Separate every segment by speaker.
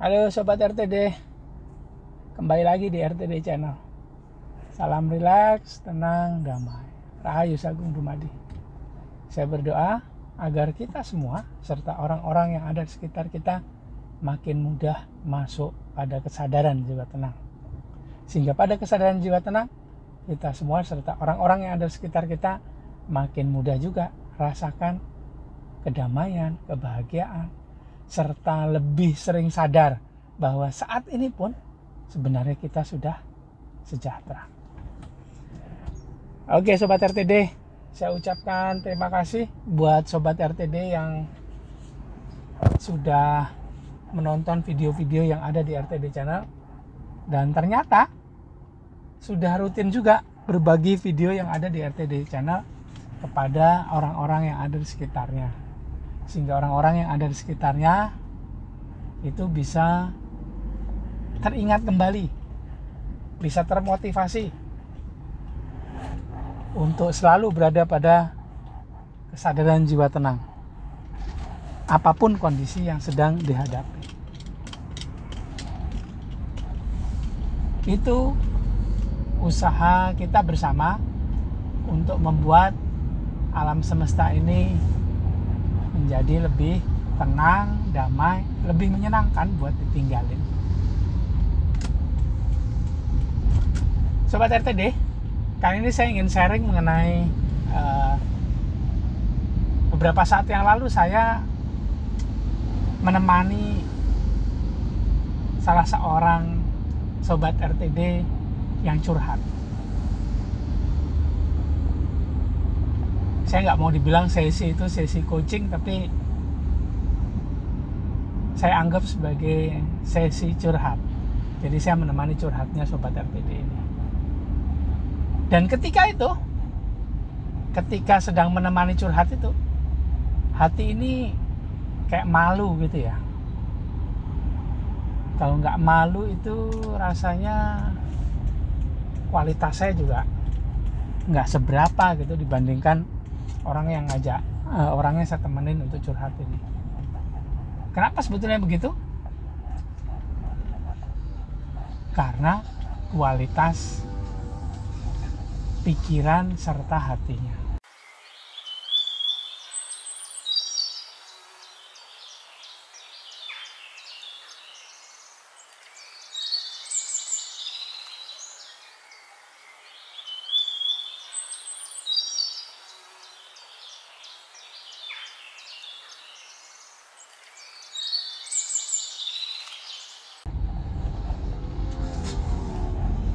Speaker 1: Halo Sobat RTD, kembali lagi di RTD Channel. Salam rilaks, tenang, damai. Rahayu Sagung Dumadi. Saya berdoa agar kita semua serta orang-orang yang ada di sekitar kita makin mudah masuk pada kesadaran jiwa tenang. Sehingga pada kesadaran jiwa tenang, kita semua serta orang-orang yang ada di sekitar kita makin mudah juga rasakan kedamaian, kebahagiaan, serta lebih sering sadar bahwa saat ini pun sebenarnya kita sudah sejahtera. Oke Sobat RTD, saya ucapkan terima kasih buat Sobat RTD yang sudah menonton video-video yang ada di RTD Channel, dan ternyata sudah rutin juga berbagi video yang ada di RTD Channel kepada orang-orang yang ada di sekitarnya, sehingga orang-orang yang ada di sekitarnya itu bisa teringat kembali, bisa termotivasi untuk selalu berada pada kesadaran jiwa tenang apapun kondisi yang sedang dihadapi. Itu usaha kita bersama untuk membuat alam semesta ini menjadi lebih tenang, damai, lebih menyenangkan buat ditinggalin. Sobat RTD, kali ini saya ingin sharing mengenai beberapa saat yang lalu saya menemani salah seorang Sobat RTD yang curhat. Saya nggak mau dibilang sesi itu sesi coaching, tapi saya anggap sebagai sesi curhat. Jadi saya menemani curhatnya Sobat RTD ini. Dan ketika sedang menemani curhat itu, hati ini kayak malu gitu ya. Kalau nggak malu itu rasanya kualitas saya juga nggak seberapa gitu dibandingkan orang yang orangnya saya temenin untuk curhat ini. Kenapa sebetulnya begitu? Karena kualitas pikiran serta hatinya.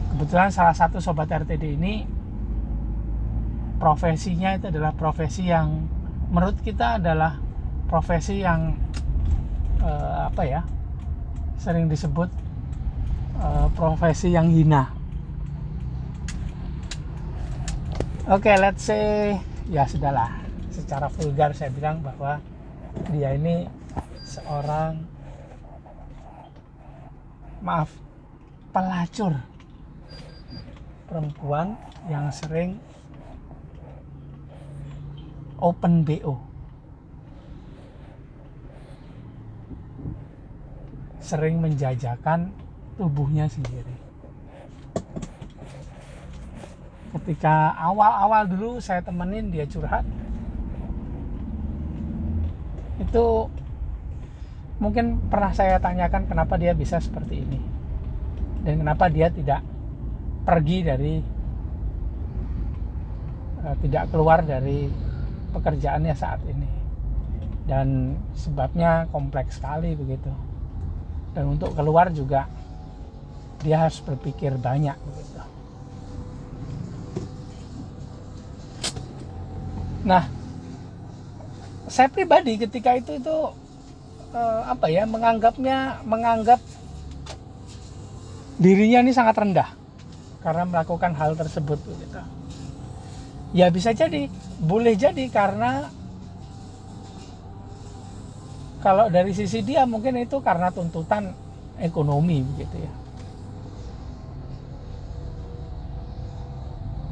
Speaker 1: Kebetulan salah satu Sobat RTD ini profesinya itu adalah profesi yang menurut kita adalah profesi yang sering disebut profesi yang hina. Oke, let's say ya sudahlah, secara vulgar saya bilang bahwa dia ini seorang pelacur perempuan yang sering open BO, sering menjajakan tubuhnya sendiri. Ketika awal-awal dulu saya temenin dia curhat, itu mungkin pernah saya tanyakan kenapa dia bisa seperti ini dan kenapa dia tidak tidak keluar dari pekerjaannya saat ini, dan sebabnya kompleks sekali begitu, dan untuk keluar juga dia harus berpikir banyak begitu. Nah, saya pribadi ketika itu menganggap dirinya ini sangat rendah karena melakukan hal tersebut gitu. Ya bisa jadi, boleh jadi karena kalau dari sisi dia mungkin itu karena tuntutan ekonomi begitu ya.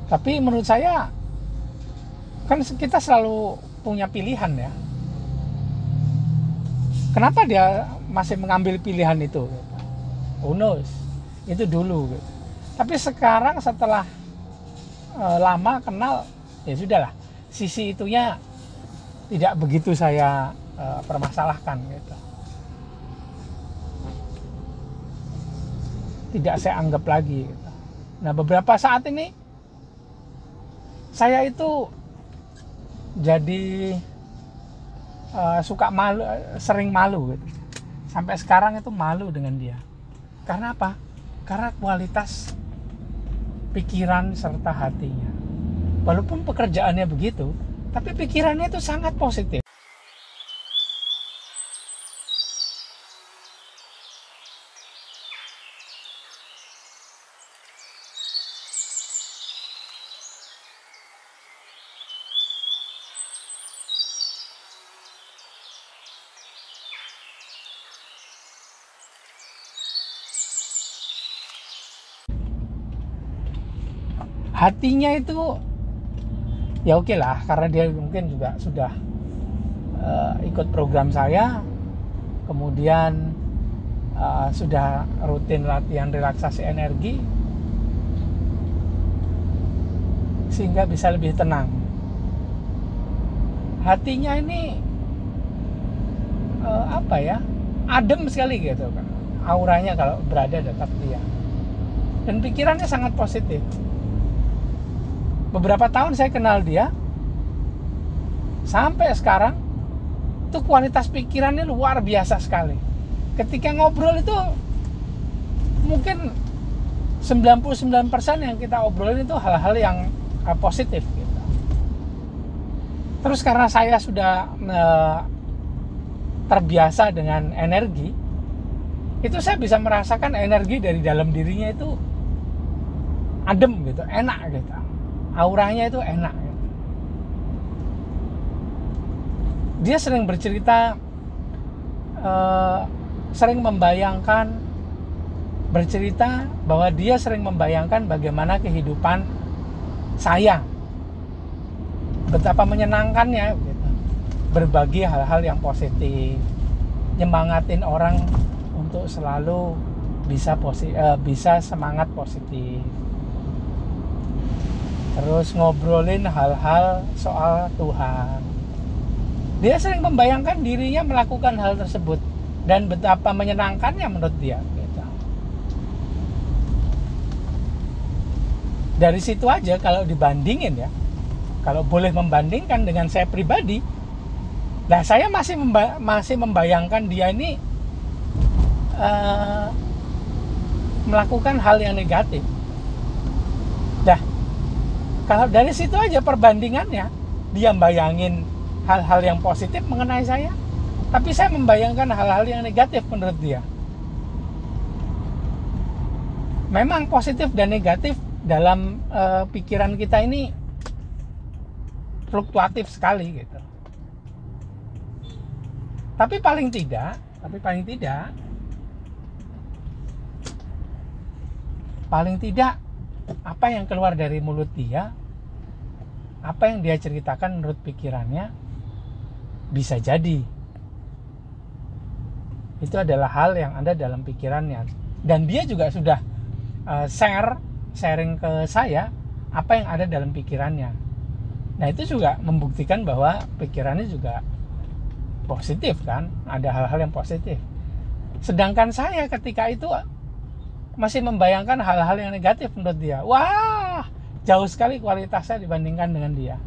Speaker 1: Tapi menurut saya kan kita selalu punya pilihan ya. Kenapa dia masih mengambil pilihan itu? Who knows? Itu dulu. Gitu. Tapi sekarang setelah lama kenal, ya sudahlah. Sisi itunya tidak begitu saya permasalahkan. Gitu. Tidak saya anggap lagi. Gitu. Nah, beberapa saat ini saya itu jadi suka malu, sering malu gitu. Sampai sekarang itu malu dengan dia. Karena apa? Karena kualitas pikiran serta hatinya. Walaupun pekerjaannya begitu, tapi pikirannya itu sangat positif. Hatinya itu ya oke lah, karena dia mungkin juga sudah ikut program saya, kemudian sudah rutin latihan relaksasi energi, sehingga bisa lebih tenang. Hatinya ini adem sekali gitu kan, auranya kalau berada dekat dia, dan pikirannya sangat positif. Beberapa tahun saya kenal dia, sampai sekarang itu kualitas pikirannya luar biasa sekali. Ketika ngobrol itu mungkin 99% yang kita obrolin itu hal-hal yang positif gitu. Terus karena saya sudah terbiasa dengan energi, itu saya bisa merasakan energi dari dalam dirinya itu adem gitu, enak gitu. Auranya itu enak gitu. Dia sering bercerita, bercerita bahwa dia sering membayangkan bagaimana kehidupan saya, betapa menyenangkannya gitu. Berbagi hal-hal yang positif, nyemangatin orang untuk selalu bisa semangat positif. Terus ngobrolin hal-hal soal Tuhan. Dia sering membayangkan dirinya melakukan hal tersebut dan betapa menyenangkannya menurut dia. Gitu. Dari situ aja kalau dibandingin ya, kalau boleh membandingkan dengan saya pribadi, nah saya masih membayangkan dia ini melakukan hal yang negatif. Kalau dari situ aja perbandingannya, dia bayangin hal-hal yang positif mengenai saya, tapi saya membayangkan hal-hal yang negatif menurut dia. Memang positif dan negatif dalam pikiran kita ini fluktuatif sekali gitu. Tapi paling tidak apa yang keluar dari mulut dia, apa yang dia ceritakan menurut pikirannya, bisa jadi itu adalah hal yang ada dalam pikirannya. Dan dia juga sudah sharing ke saya apa yang ada dalam pikirannya. Nah itu juga membuktikan bahwa pikirannya juga positif kan, ada hal-hal yang positif. Sedangkan saya ketika itu masih membayangkan hal-hal yang negatif menurut dia. Wah, jauh sekali kualitasnya dibandingkan dengan dia.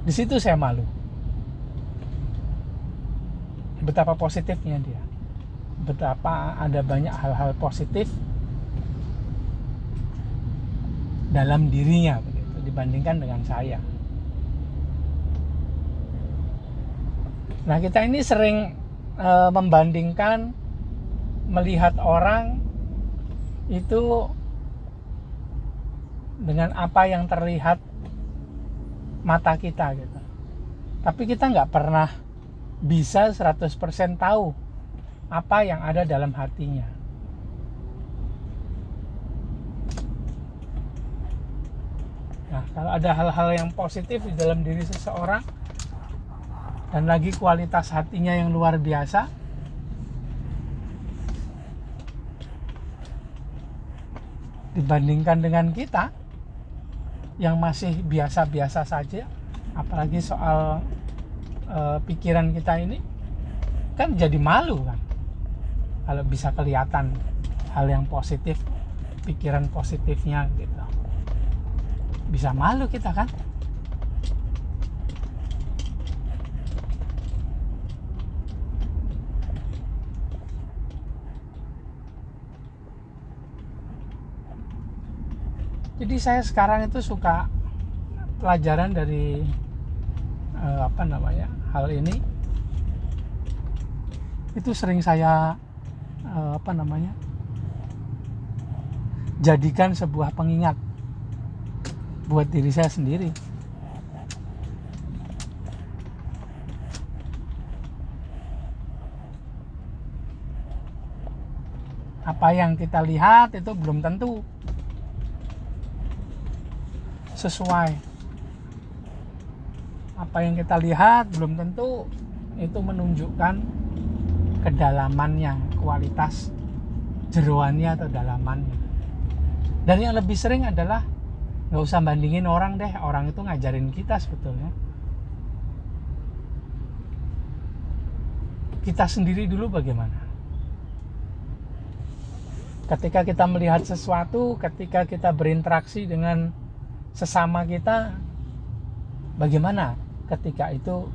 Speaker 1: Di situ saya malu. Betapa positifnya dia. Betapa ada banyak hal-hal positif dalam dirinya begitu, dibandingkan dengan saya. Nah, kita ini sering membandingkan, melihat orang itu dengan apa yang terlihat mata kita gitu. Tapi kita nggak pernah bisa 100% tahu apa yang ada dalam hatinya. Nah, kalau ada hal-hal yang positif di dalam diri seseorang dan lagi kualitas hatinya yang luar biasa, dibandingkan dengan kita yang masih biasa-biasa saja, apalagi soal pikiran kita ini, kan jadi malu kan kalau bisa kelihatan hal yang positif, pikiran positifnya gitu. Bisa malu kita kan. Jadi saya sekarang itu suka pelajaran dari hal ini. Itu sering saya jadikan sebuah pengingat buat diri saya sendiri. Apa yang kita lihat itu belum tentu sesuai. Apa yang kita lihat belum tentu itu menunjukkan kedalamannya, kualitas jeroannya atau dalamannya. Dan yang lebih sering adalah nggak usah bandingin orang deh, orang itu ngajarin kita sebetulnya. Kita sendiri dulu bagaimana? Ketika kita melihat sesuatu, ketika kita berinteraksi dengan sesama kita, bagaimana ketika itu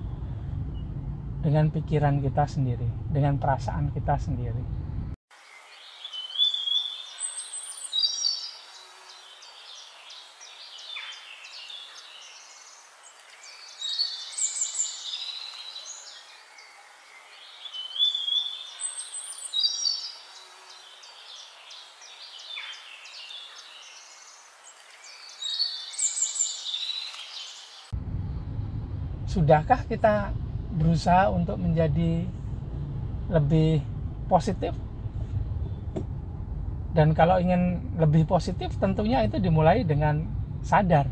Speaker 1: dengan pikiran kita sendiri, dengan perasaan kita sendiri. Sudahkah kita berusaha untuk menjadi lebih positif? Dan kalau ingin lebih positif, tentunya itu dimulai dengan sadar.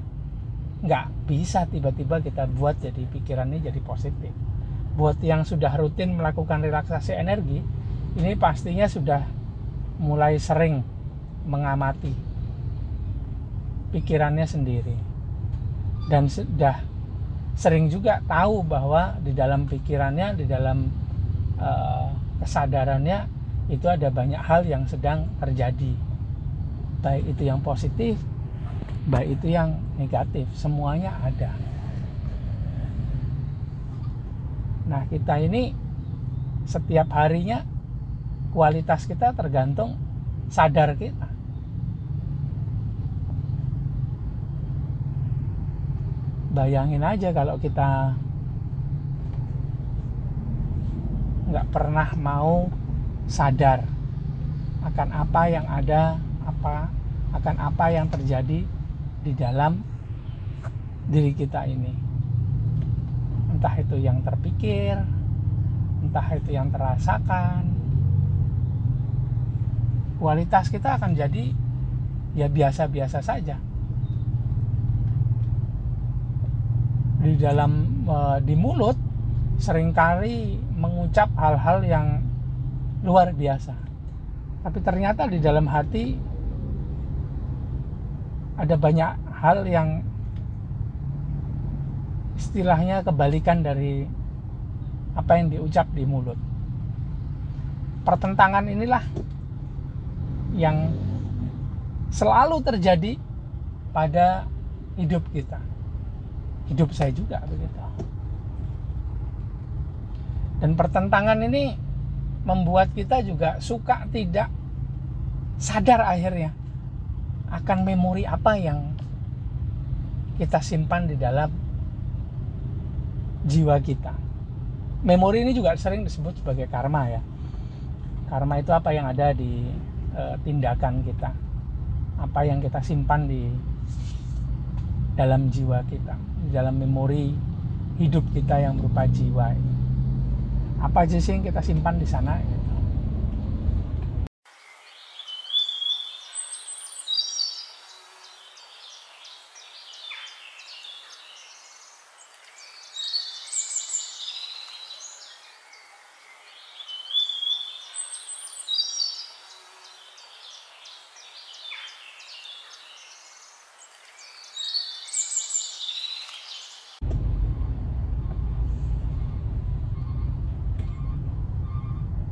Speaker 1: Nggak bisa tiba-tiba kita buat jadi pikirannya jadi positif. Buat yang sudah rutin melakukan relaksasi energi, ini pastinya sudah mulai sering mengamati pikirannya sendiri. Dan sudah sering juga tahu bahwa di dalam pikirannya, di dalam kesadarannya itu ada banyak hal yang sedang terjadi, baik itu yang positif, baik itu yang negatif, semuanya ada. Nah, kita ini setiap harinya kualitas kita tergantung sadar kita. Bayangin aja kalau kita nggak pernah mau sadar akan apa yang ada, akan apa yang terjadi di dalam diri kita ini. Entah itu yang terpikir, entah itu yang terasakan. Kualitas kita akan jadi ya biasa-biasa saja. Di mulut seringkali mengucap hal-hal yang luar biasa, tapi ternyata di dalam hati ada banyak hal yang istilahnya kebalikan dari apa yang diucap di mulut. Pertentangan inilah yang selalu terjadi pada hidup kita. Hidup saya juga begitu. Dan pertentangan ini membuat kita juga suka tidak sadar akhirnya akan memori apa yang kita simpan di dalam jiwa kita. Memori ini juga sering disebut sebagai karma ya. Karma itu apa yang ada di tindakan kita. apa yang kita simpan di dalam jiwa kita, di dalam memori hidup kita yang berupa jiwa ini. Apa aja sih yang kita simpan di sana gitu.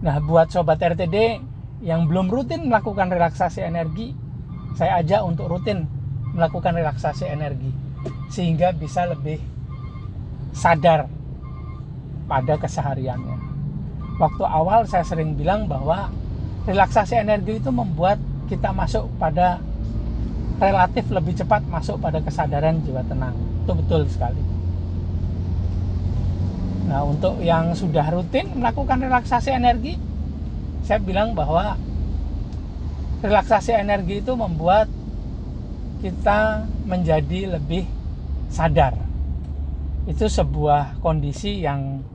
Speaker 1: Nah, buat sobat RTD yang belum rutin melakukan relaksasi energi, saya ajak untuk rutin melakukan relaksasi energi sehingga bisa lebih sadar pada kesehariannya. Waktu awal saya sering bilang bahwa relaksasi energi itu membuat kita masuk pada relatif lebih cepat masuk pada kesadaran jiwa tenang. Itu betul sekali. Nah, untuk yang sudah rutin melakukan relaksasi energi, saya bilang bahwa relaksasi energi itu membuat kita menjadi lebih sadar. Itu sebuah kondisi yang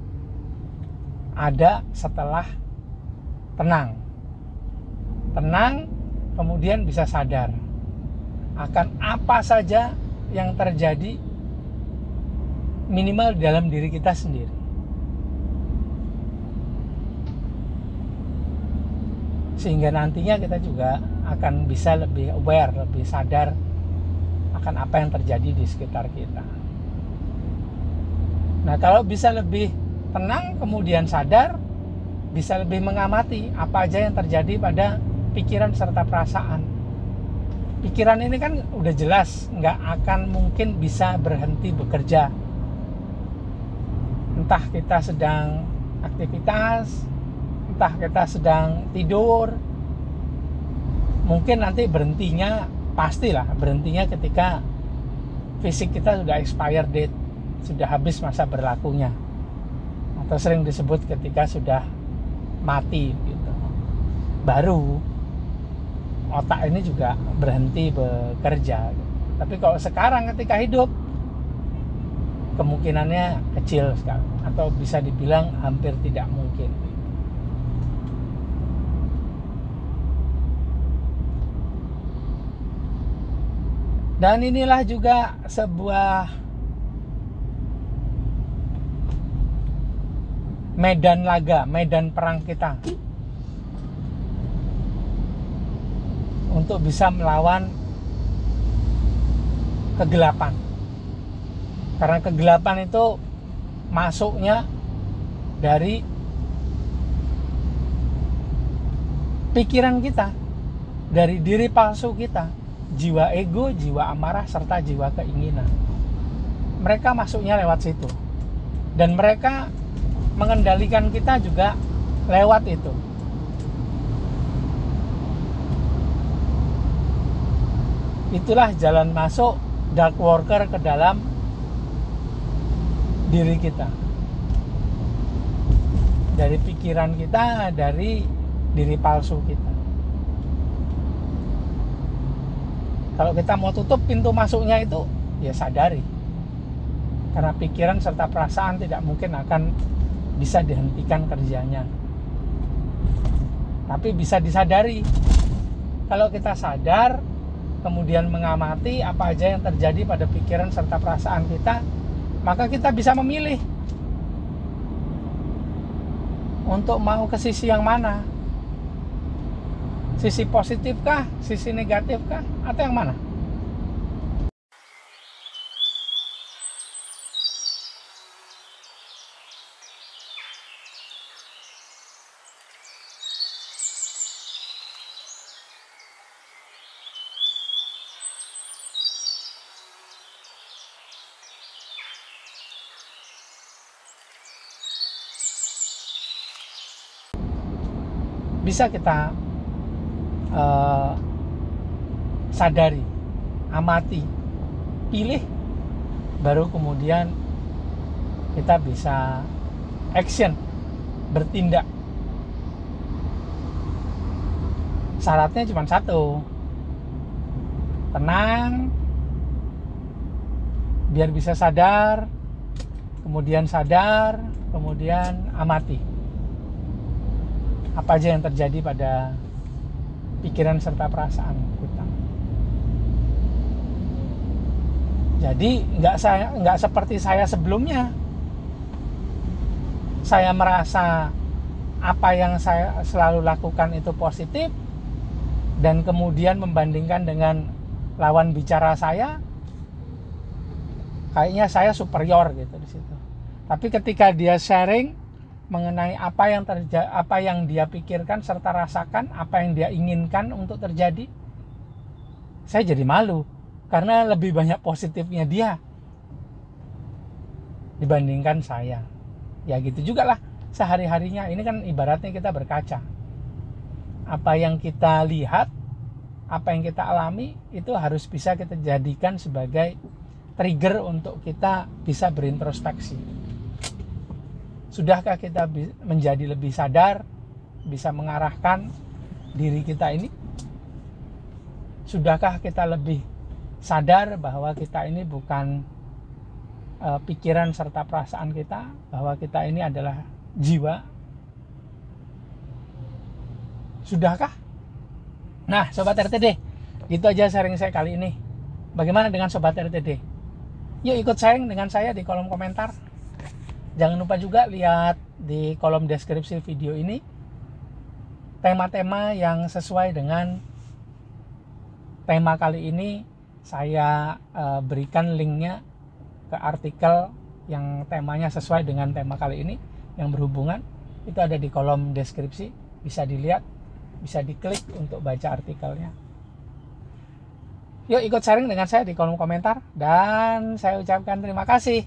Speaker 1: ada setelah tenang. Tenang, kemudian bisa sadar akan apa saja yang terjadi minimal dalam diri kita sendiri. Sehingga nantinya kita juga akan bisa lebih aware, lebih sadar akan apa yang terjadi di sekitar kita. Nah, kalau bisa lebih tenang kemudian sadar, bisa lebih mengamati apa aja yang terjadi pada pikiran serta perasaan. Pikiran ini kan udah jelas nggak akan mungkin bisa berhenti bekerja. Entah kita sedang aktivitas, entah kita sedang tidur, mungkin nanti berhentinya, pastilah berhentinya ketika fisik kita sudah expired date, sudah habis masa berlakunya, atau sering disebut ketika sudah mati gitu. Baru otak ini juga berhenti bekerja gitu. Tapi kalau sekarang ketika hidup, kemungkinannya kecil sekali, atau bisa dibilang hampir tidak mungkin. Dan inilah juga sebuah medan laga, medan perang kita untuk bisa melawan kegelapan. Karena kegelapan itu masuknya dari pikiran kita, dari diri palsu kita, jiwa ego, jiwa amarah, serta jiwa keinginan. Mereka masuknya lewat situ. Dan mereka mengendalikan kita juga lewat itu. Itulah jalan masuk dark worker ke dalam diri kita. Dari pikiran kita, dari diri palsu kita. Kalau kita mau tutup pintu masuknya itu, ya sadari. Karena pikiran serta perasaan tidak mungkin akan bisa dihentikan kerjanya. Tapi bisa disadari. Kalau kita sadar, kemudian mengamati apa aja yang terjadi pada pikiran serta perasaan kita, maka kita bisa memilih untuk mau ke sisi yang mana. Sisi positif kah? Sisi negatif kah? Atau yang mana? Bisa kita sadari, amati, pilih, baru kemudian kita bisa action, bertindak. Syaratnya cuma satu, tenang, biar bisa sadar, kemudian amati apa aja yang terjadi pada pikiran serta perasaan kita. Jadi nggak seperti saya sebelumnya. Saya merasa apa yang saya selalu lakukan itu positif, dan kemudian membandingkan dengan lawan bicara saya, kayaknya saya superior gitu di situ. Tapi ketika dia sharing mengenai apa yang dia pikirkan serta rasakan, apa yang dia inginkan untuk terjadi, saya jadi malu karena lebih banyak positifnya dia dibandingkan saya. Ya gitu juga lah sehari-harinya. Ini kan ibaratnya kita berkaca. Apa yang kita lihat, apa yang kita alami, itu harus bisa kita jadikan sebagai trigger untuk kita bisa berintrospeksi. Sudahkah kita menjadi lebih sadar, bisa mengarahkan diri kita ini? Sudahkah kita lebih sadar bahwa kita ini bukan pikiran serta perasaan kita, bahwa kita ini adalah jiwa? Sudahkah? Nah, Sobat RTD, gitu aja sharing saya kali ini. Bagaimana dengan Sobat RTD? Yuk ikut sharing dengan saya di kolom komentar. Jangan lupa juga lihat di kolom deskripsi video ini tema-tema yang sesuai dengan tema kali ini. Saya berikan linknya ke artikel yang temanya sesuai dengan tema kali ini, yang berhubungan. Itu ada di kolom deskripsi, bisa dilihat, bisa diklik untuk baca artikelnya. Yuk ikut sharing dengan saya di kolom komentar. Dan saya ucapkan terima kasih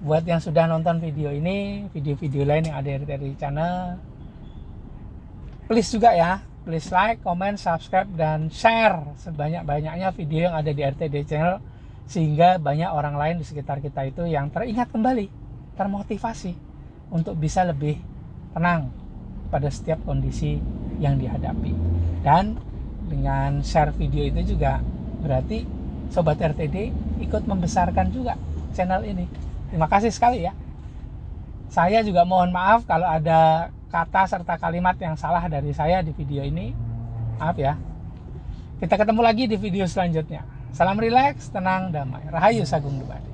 Speaker 1: buat yang sudah nonton video ini, video-video lain yang ada di RTD channel. Please juga ya, please like, comment, subscribe, dan share sebanyak-banyaknya video yang ada di RTD channel, sehingga banyak orang lain di sekitar kita itu yang teringat kembali, termotivasi untuk bisa lebih tenang pada setiap kondisi yang dihadapi. Dan dengan share video itu juga berarti Sobat RTD ikut membesarkan juga channel ini. Terima kasih sekali ya. Saya juga mohon maaf kalau ada kata serta kalimat yang salah dari saya di video ini. Maaf ya. Kita ketemu lagi di video selanjutnya. Salam rileks, tenang, damai. Rahayu Sagung Dumadi.